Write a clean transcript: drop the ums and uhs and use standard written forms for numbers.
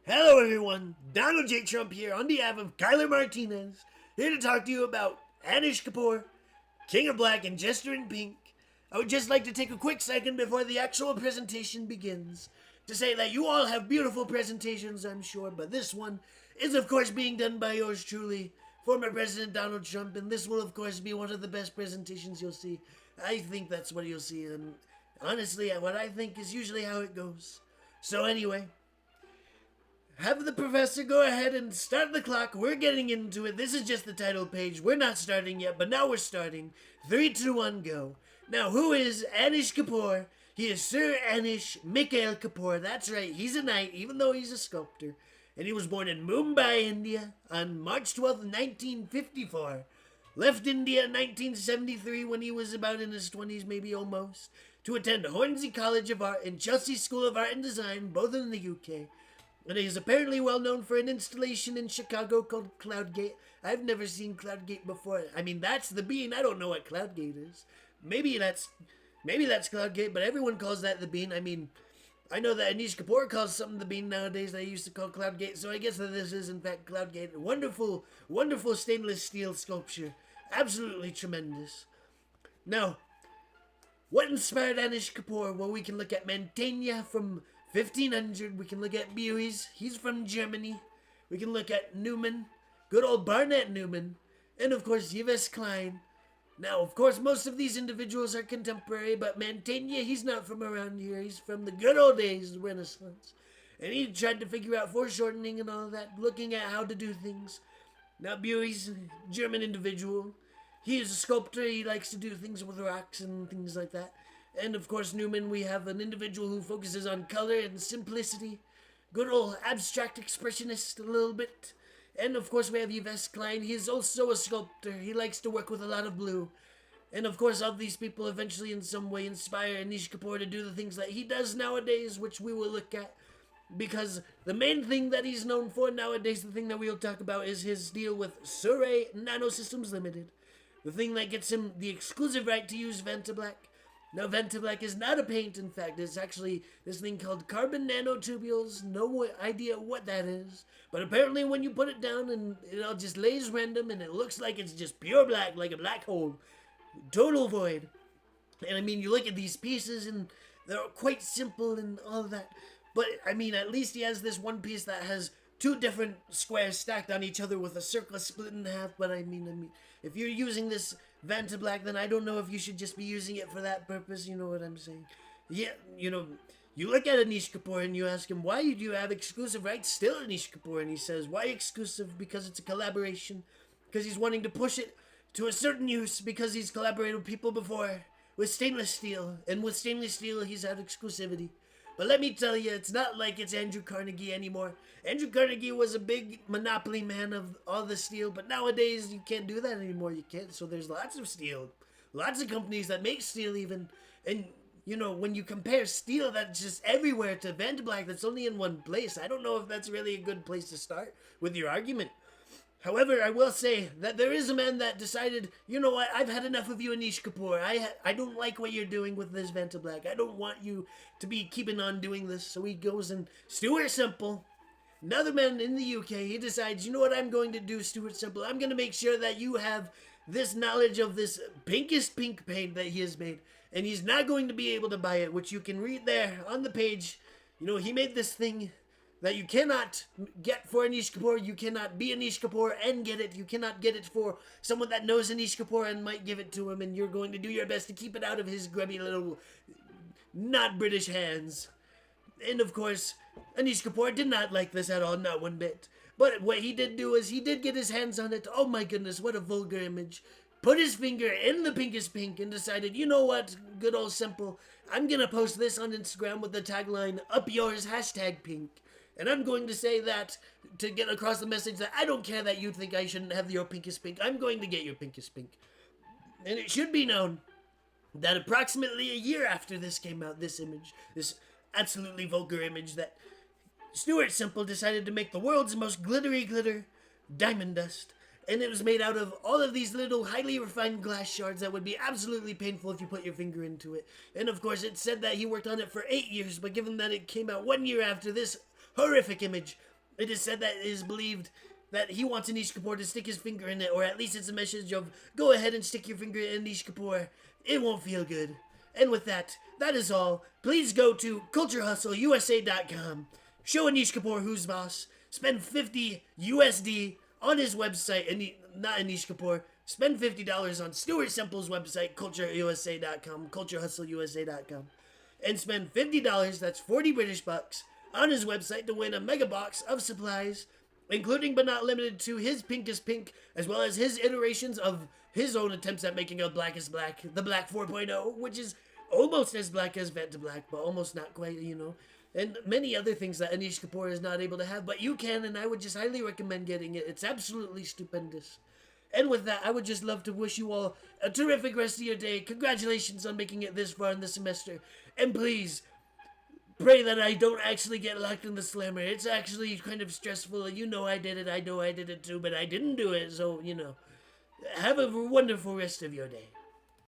Hello everyone, Donald J. Trump here on behalf of Kyler Martinez, here to talk to you about Anish Kapoor, King of Black and Jester in Pink. I would just like to take a quick second before the actual presentation begins to say that you all have beautiful presentations, I'm sure, but this one is of course being done by yours truly, former President Donald Trump, and this will of course be one of the best presentations you'll see. I think that's what you'll see, and honestly, what I think is usually how it goes. So anyway, have the professor go ahead and start the clock. We're getting into it. This is just the title page. We're not starting yet, but now we're starting. 3, 2, 1, go. Now, who is Anish Kapoor? He is Sir Anish Mikhail Kapoor. That's right, he's a knight, even though he's a sculptor. And he was born in Mumbai, India, on March 12th, 1954. Left India in 1973 when he was about in his 20s, maybe almost, to attend Hornsey College of Art and Chelsea School of Art and Design, both in the UK. And he is apparently well known for an installation in Chicago called Cloudgate. I've never seen Cloudgate before. I mean, that's the Bean. I don't know what Cloudgate is. Maybe that's Cloudgate, but everyone calls that the Bean. I mean, I know that Anish Kapoor calls something the Bean nowadays. They used to call Cloudgate, so I guess that this is in fact Cloudgate. Wonderful, wonderful stainless steel sculpture. Absolutely tremendous. Now, what inspired Anish Kapoor? Well, we can look at Mantegna from 1500. We can look at Buys. He's from Germany. We can look at Newman. Good old Barnett Newman. And of course, Yves Klein. Now, of course, most of these individuals are contemporary, but Mantegna, he's not from around here. He's from the good old days of Renaissance. And he tried to figure out foreshortening and all that, looking at how to do things. Now, Buys, German individual. He is a sculptor. He likes to do things with rocks and things like that. And of course, Newman, we have an individual who focuses on color and simplicity. Good old abstract expressionist a little bit. And of course, we have Yves Klein. He is also a sculptor. He likes to work with a lot of blue. And of course, all these people eventually in some way inspire Anish Kapoor to do the things that he does nowadays, which we will look at. Because the main thing that he's known for nowadays, the thing that we'll talk about, is his deal with Surrey Nanosystems Limited. The thing that gets him the exclusive right to use Vantablack. Now, Vantablack is not a paint, in fact. It's actually this thing called carbon nanotubules. No idea what that is. But apparently when you put it down and it all just lays random and it looks like it's just pure black, like a black hole. Total void. And I mean, you look at these pieces and they're quite simple and all that. But, I mean, at least he has this one piece that has 2 different squares stacked on each other with a circle split in half. But I mean, if you're using this Vantablack, then I don't know if you should just be using it for that purpose. You know what I'm saying? Yeah, you know, you look at Anish Kapoor and you ask him, why do you have exclusive rights still, Anish Kapoor? And he says, why exclusive? Because it's a collaboration. Because he's wanting to push it to a certain use because he's collaborated with people before with stainless steel. And with stainless steel, he's had exclusivity. But let me tell you, it's not like it's Andrew Carnegie anymore. Andrew Carnegie was a big monopoly man of all the steel, but nowadays you can't do that anymore. You can't. So there's lots of steel. Lots of companies that make steel even. And, you know, when you compare steel that's just everywhere to Vantablack that's only in one place, I don't know if that's really a good place to start with your argument. However, I will say that there is a man that decided, you know what, I've had enough of you, Anish Kapoor. I don't like what you're doing with this Vantablack. I don't want you to be keeping on doing this. So he goes and Stuart Semple, another man in the UK, he decides, you know what I'm going to do, Stuart Semple? I'm going to make sure that you have this knowledge of this pinkest pink paint that he has made. And he's not going to be able to buy it, which you can read there on the page. You know, he made this thing that you cannot get for Anish Kapoor. You cannot be Anish Kapoor and get it. You cannot get it for someone that knows Anish Kapoor and might give it to him, and you're going to do your best to keep it out of his grubby little not British hands. And of course, Anish Kapoor did not like this at all, not one bit. But what he did do is he did get his hands on it. Oh my goodness, what a vulgar image. Put his finger in the pinkest pink and decided, you know what, good old Simple, I'm gonna post this on Instagram with the tagline, up yours, #pink. And I'm going to say that to get across the message that I don't care that you think I shouldn't have your pinkest pink. I'm going to get your pinkest pink. And it should be known that approximately a year after this came out, this image, this absolutely vulgar image, that Stuart Semple decided to make the world's most glittery glitter diamond dust. And it was made out of all of these little highly refined glass shards that would be absolutely painful if you put your finger into it. And of course it said that he worked on it for 8 years, but given that it came out 1 year after this horrific image, It is said that it is believed that he wants Anish Kapoor to stick his finger in it, or at least it's a message of go ahead and stick your finger in Anish Kapoor. It won't feel good. And with that, that is all. Please go to culturehustleusa.com. Show Anish Kapoor who's boss. Spend 50 USD on his website, and not Anish Kapoor. Spend $50 on Stuart Semple's website, cultureusa.com, culturehustleusa.com. And spend $50, that's 40 British bucks, on his website to win a mega box of supplies, including but not limited to his Pink is Pink, as well as his iterations of his own attempts at making a Black is Black, the Black 4.0, which is almost as black as Vet to Black, but almost not quite, and many other things that Anish Kapoor is not able to have, but you can, and I would just highly recommend getting it. It's absolutely stupendous. And with that, I would just love to wish you all a terrific rest of your day. Congratulations on making it this far in the semester. And please, pray that I don't actually get locked in the slammer. It's actually kind of stressful. I did it. I know I did it too, but I didn't do it. So, have a wonderful rest of your day.